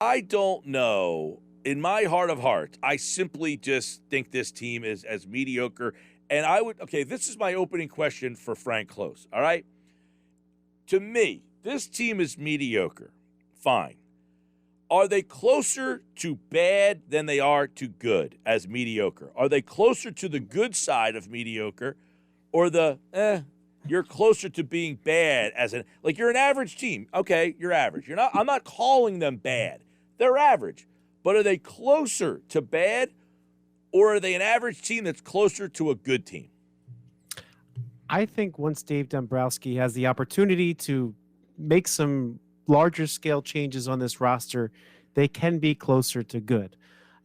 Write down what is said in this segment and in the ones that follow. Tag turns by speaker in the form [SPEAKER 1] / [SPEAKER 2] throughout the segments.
[SPEAKER 1] I don't know. In my heart of hearts, I simply just think this team is as mediocre. And this is my opening question for Frank Klose. All right. To me, this team is mediocre. Fine. Are they closer to bad than they are to good as mediocre? Are they closer to the good side of mediocre or you're closer to being bad you're an average team. Okay, you're average. I'm not calling them bad. They're average. But are they closer to bad or are they an average team that's closer to a good team?
[SPEAKER 2] I think once Dave Dombrowski has the opportunity to make some larger scale changes on this roster, they can be closer to good.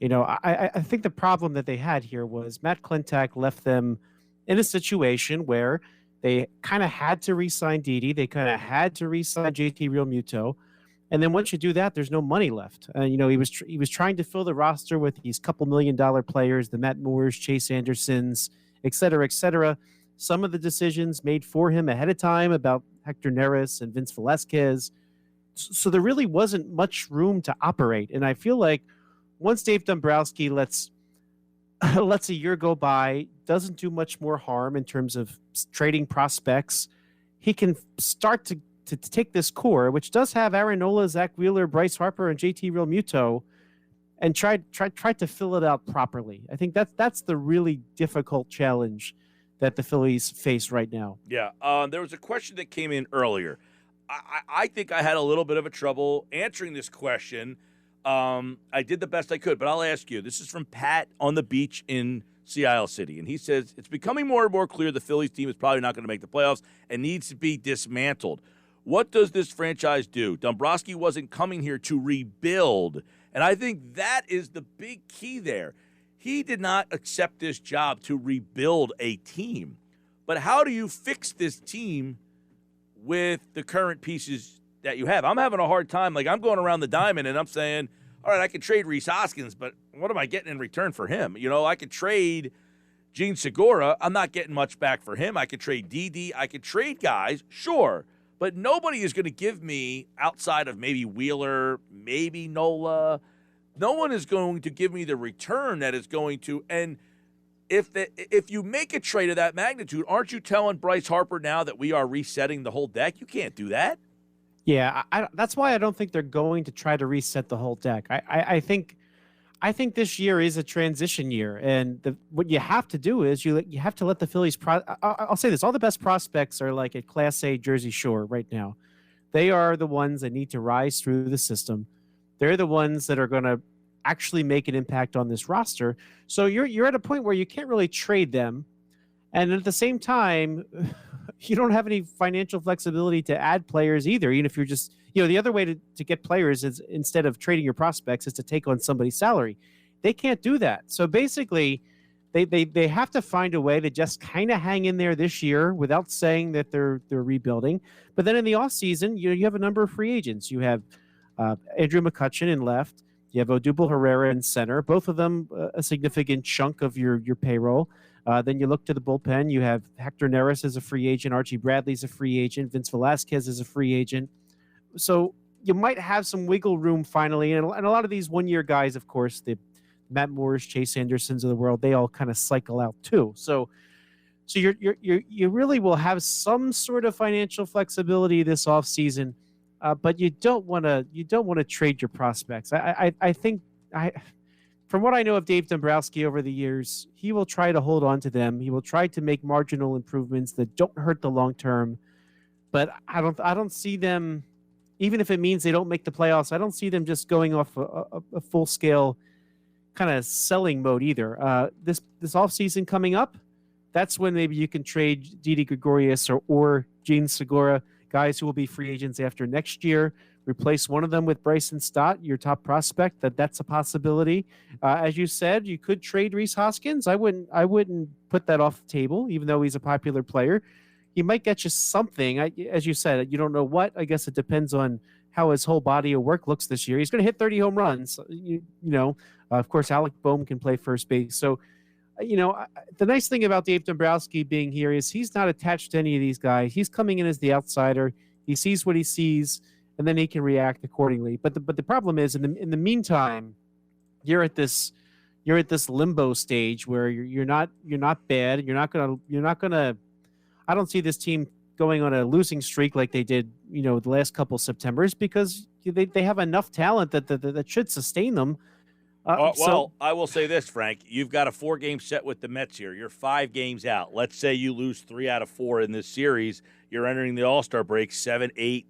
[SPEAKER 2] I think the problem that they had here was Matt Klentak left them in a situation where they kind of had to re-sign Didi. They kind of had to re-sign JT Realmuto. And then once you do that, there's no money left. He was trying to fill the roster with these couple $1 million players, the Matt Moores, Chase Andersons, et cetera, et cetera. Some of the decisions made for him ahead of time about Hector Neris and Vince Velasquez. So there really wasn't much room to operate. And I feel like once Dave Dombrowski lets a year go by, doesn't do much more harm in terms of trading prospects, he can start to take this core, which does have Aaron Nola, Zach Wheeler, Bryce Harper, and JT Realmuto, and try to fill it out properly. I think that's the really difficult challenge that the Phillies face right now.
[SPEAKER 1] Yeah, there was a question that came in earlier. I think I had a little bit of a trouble answering this question. I did the best I could, but I'll ask you. This is from Pat on the beach in Seattle City, and he says, it's becoming more and more clear the Phillies team is probably not going to make the playoffs and needs to be dismantled. What does this franchise do? Dombrowski wasn't coming here to rebuild, and I think that is the big key there. He did not accept this job to rebuild a team. But how do you fix this team with the current pieces that you have? I'm having a hard time. I'm going around the diamond and I'm saying, all right, I could trade Rhys Hoskins, but what am I getting in return for him? I could trade Gene Segura. I'm not getting much back for him. I could trade Didi. I could trade guys, sure. But nobody is going to give me, outside of maybe Wheeler, maybe Nola, no one is going to give me the return that is going to. And if you make a trade of that magnitude, aren't you telling Bryce Harper now that we are resetting the whole deck? You can't do that.
[SPEAKER 2] Yeah, that's why I don't think they're going to try to reset the whole deck. I think this year is a transition year, and what you have to do is you have to let the Phillies. I'll say this: all the best prospects are like at Class A Jersey Shore right now. They are the ones that need to rise through the system. They're the ones that are going to actually make an impact on this roster. So you're at a point where you can't really trade them, and at the same time, you don't have any financial flexibility to add players either. Even if you're just, the other way to get players is, instead of trading your prospects, is to take on somebody's salary. They can't do that. So basically, they have to find a way to just kind of hang in there this year without saying that they're rebuilding. But then in the offseason, you have a number of free agents. You have Andrew McCutchen in left. You have Odubel Herrera in center. Both of them a significant chunk of your payroll. Then you look to the bullpen. You have Hector Neris as a free agent. Archie Bradley's a free agent. Vince Velasquez is a free agent. So you might have some wiggle room finally. And a lot of these one-year guys, of course, the Matt Moores, Chase Andersons of the world, they all kind of cycle out too. So you really will have some sort of financial flexibility this offseason, but you don't want to trade your prospects. I think from what I know of Dave Dombrowski over the years, he will try to hold on to them. He will try to make marginal improvements that don't hurt the long term. But I don't see them, even if it means they don't make the playoffs, I don't see them just going off a full scale kind of selling mode either. This offseason coming up, that's when maybe you can trade Didi Gregorius or Gene Segura, guys who will be free agents after next year. Replace one of them with Bryson Stott, your top prospect. That's a possibility. As you said, you could trade Rhys Hoskins. I wouldn't put that off the table, even though he's a popular player. He might get you something. As you said, you don't know what. I guess it depends on how his whole body of work looks this year. He's going to hit 30 home runs. Of course, Alec Boehm can play first base. So, the nice thing about Dave Dombrowski being here is he's not attached to any of these guys. He's coming in as the outsider. He sees what he sees. and then he can react accordingly. But the problem is in the meantime, you're at this limbo stage where you're not bad. You're not gonna. I don't see this team going on a losing streak like they did, the last couple Septembers, because they have enough talent that should sustain them.
[SPEAKER 1] I will say this, Frank. You've got a 4-game set with the Mets here. You're 5 games out. Let's say you lose 3 out of 4 in this series. You're entering the All-Star break 7, 8,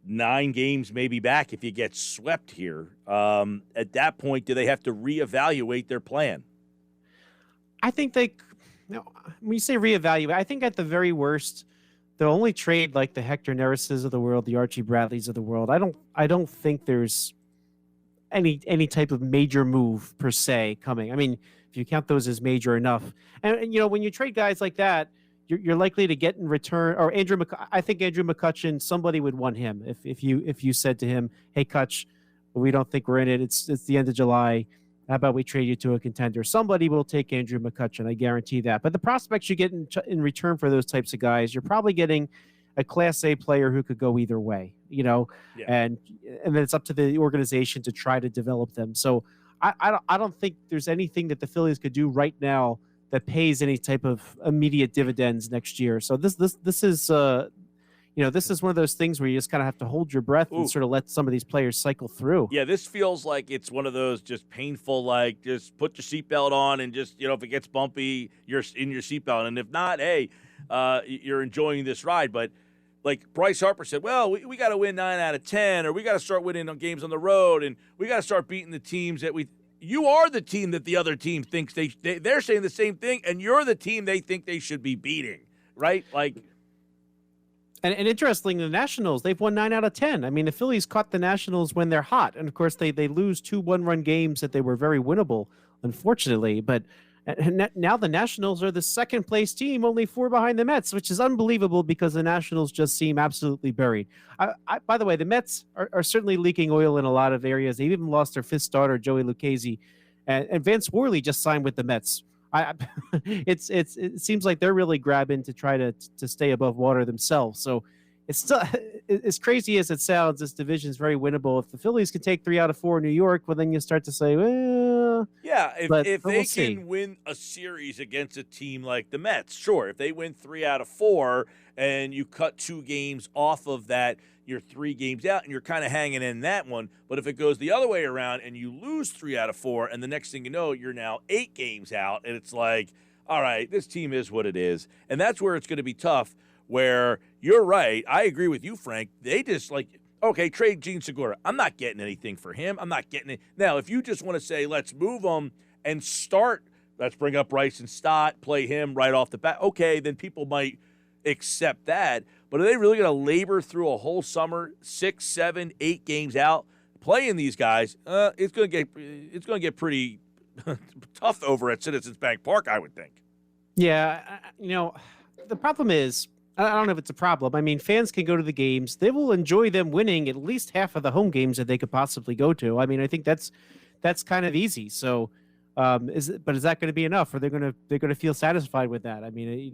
[SPEAKER 1] 9 games maybe back if you get swept here. At that point, do they have to reevaluate their plan?
[SPEAKER 2] I think when you say reevaluate, I think at the very worst, they'll only trade like the Hector Neris's of the world, the Archie Bradleys of the world. I don't think there's any type of major move per se coming. I mean, if you count those as major enough, and when you trade guys like that, you're likely to get in return. Or I think Andrew McCutchen, somebody would want him if you said to him, "Hey, Kutch, we don't think we're in it. It's the end of July. How about we trade you to a contender?" Somebody will take Andrew McCutchen. I guarantee that. But the prospects you get in return for those types of guys, you're probably getting a Class A player who could go either way,
[SPEAKER 1] Yeah.
[SPEAKER 2] and then it's up to the organization to try to develop them. So I don't think there's anything that the Phillies could do right now that pays any type of immediate dividends next year. So this is this is one of those things where you just kind of have to hold your breath and sort of let some of these players cycle through.
[SPEAKER 1] Yeah, this feels like it's one of those just painful, like just put your seatbelt on and just, if it gets bumpy, you're in your seatbelt. And if not, hey, you're enjoying this ride. But like Bryce Harper said, well, we got to win 9 out of 10, or we got to start winning on games on the road, and we got to start beating the teams that you are the team that the other team thinks they're saying the same thing, and you're the team they think they should be beating, right? Like.
[SPEAKER 2] And interestingly, the Nationals, they've won 9 out of 10. I mean, the Phillies caught the Nationals when they're hot. And, of course, they lose 2 one-run games that they were very winnable, unfortunately. But now the Nationals are the second-place team, only 4 behind the Mets, which is unbelievable because the Nationals just seem absolutely buried. By the way, the Mets are certainly leaking oil in a lot of areas. They've even lost their 5th starter, Joey Lucchesi. And Vance Worley just signed with the Mets. It seems like they're really grabbing to try to stay above water themselves. So it's still, as crazy as it sounds, this division is very winnable. If the Phillies can take 3 out of 4 in New York, well, then you start to say, well,
[SPEAKER 1] yeah, if they can win a series against a team like the Mets, sure. If they win 3 out of 4 and you cut 2 games off of that, you're 3 games out and you're kind of hanging in that one. But if it goes the other way around and you lose 3 out of 4, and the next thing you know, you're now 8 games out, and it's like, all right, this team is what it is. And that's where it's going to be tough, where you're right. I agree with you, Frank. They just okay, trade Gene Segura. I'm not getting anything for him. I'm not getting it. Now, if you just want to say, let's move him and let's bring up Bryson Stott, play him right off the bat, okay, then people might accept that. But are they really going to labor through a whole summer, 6, 7, 8 games out, playing these guys? It's going to get pretty tough over at Citizens Bank Park, I would think.
[SPEAKER 2] Yeah, the problem is, I don't know if it's a problem. I mean, fans can go to the games; they will enjoy them winning at least half of the home games that they could possibly go to. I mean, I think that's kind of easy. So, is that going to be enough? Or they're going to feel satisfied with that? I mean,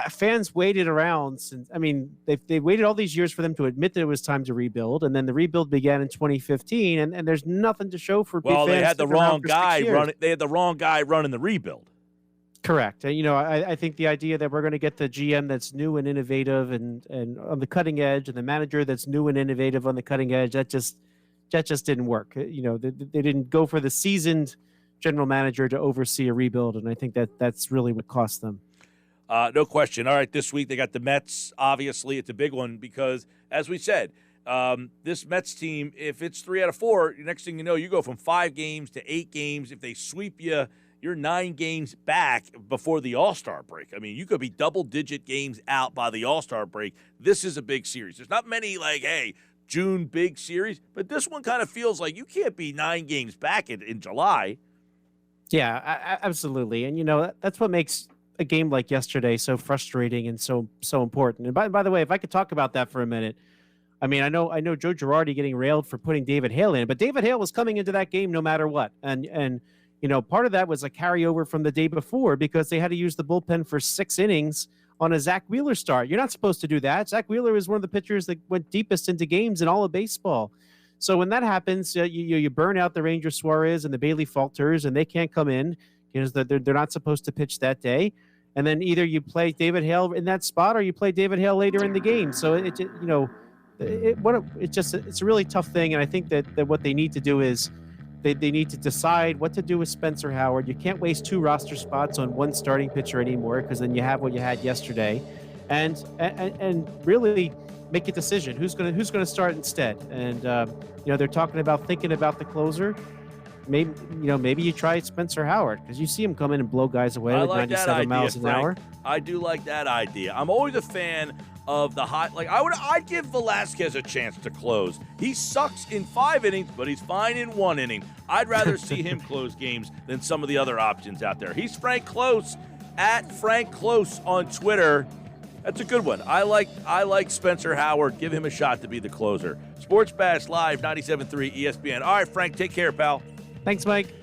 [SPEAKER 2] fans waited around since. I mean, they waited all these years for them to admit that it was time to rebuild, and then the rebuild began in 2015, and there's nothing to show for.
[SPEAKER 1] Well,
[SPEAKER 2] they
[SPEAKER 1] had the wrong guy running. They had the wrong guy running the rebuild.
[SPEAKER 2] Correct. And, I think the idea that we're going to get the GM that's new and innovative and on the cutting edge, and the manager that's new and innovative on the cutting edge, that just didn't work. They didn't go for the seasoned general manager to oversee a rebuild, and I think that's really what cost them.
[SPEAKER 1] No question. All right, this week they got the Mets. Obviously, it's a big one because, as we said, this Mets team, if it's 3 out of 4, next thing you know, you go from 5 games to 8 games. If they sweep you, you're 9 games back before the All-Star break. I mean, you could be double-digit games out by the All-Star break. This is a big series. There's not many, June big series, but this one kind of feels like you can't be 9 games back in July.
[SPEAKER 2] Yeah, absolutely. And, that's what makes a game like yesterday so frustrating and so important. And by the way, if I could talk about that for a minute, I mean, I know Joe Girardi getting railed for putting David Hale in, but David Hale was coming into that game no matter what. And part of that was a carryover from the day before because they had to use the bullpen for 6 innings on a Zach Wheeler start. You're not supposed to do that. Zach Wheeler is one of the pitchers that went deepest into games in all of baseball. So when that happens, you burn out the Ranger Suarez and the Bailey Falters, and they can't come in because they're not supposed to pitch that day. And then either you play David Hale in that spot or you play David Hale later in the game. So it's a really tough thing. And I think that what they need to do is they need to decide what to do with Spencer Howard. You can't waste 2 roster spots on one starting pitcher anymore, because then you have what you had yesterday, and really make a decision who's going to start instead. And they're talking about thinking about the closer. Maybe you try Spencer Howard, because you see him come in and blow guys away with 97 miles an hour.
[SPEAKER 1] I do like that idea. I'm always a fan of the hot. I'd give Velasquez a chance to close. He sucks in 5 innings, but he's fine in 1 inning. I'd rather see him close games than some of the other options out there. He's Frank Klose, at Frank Klose on Twitter. That's a good one. I like Spencer Howard. Give him a shot to be the closer. Sports Bash Live, 97.3 ESPN. All right, Frank, take care, pal.
[SPEAKER 2] Thanks, Mike.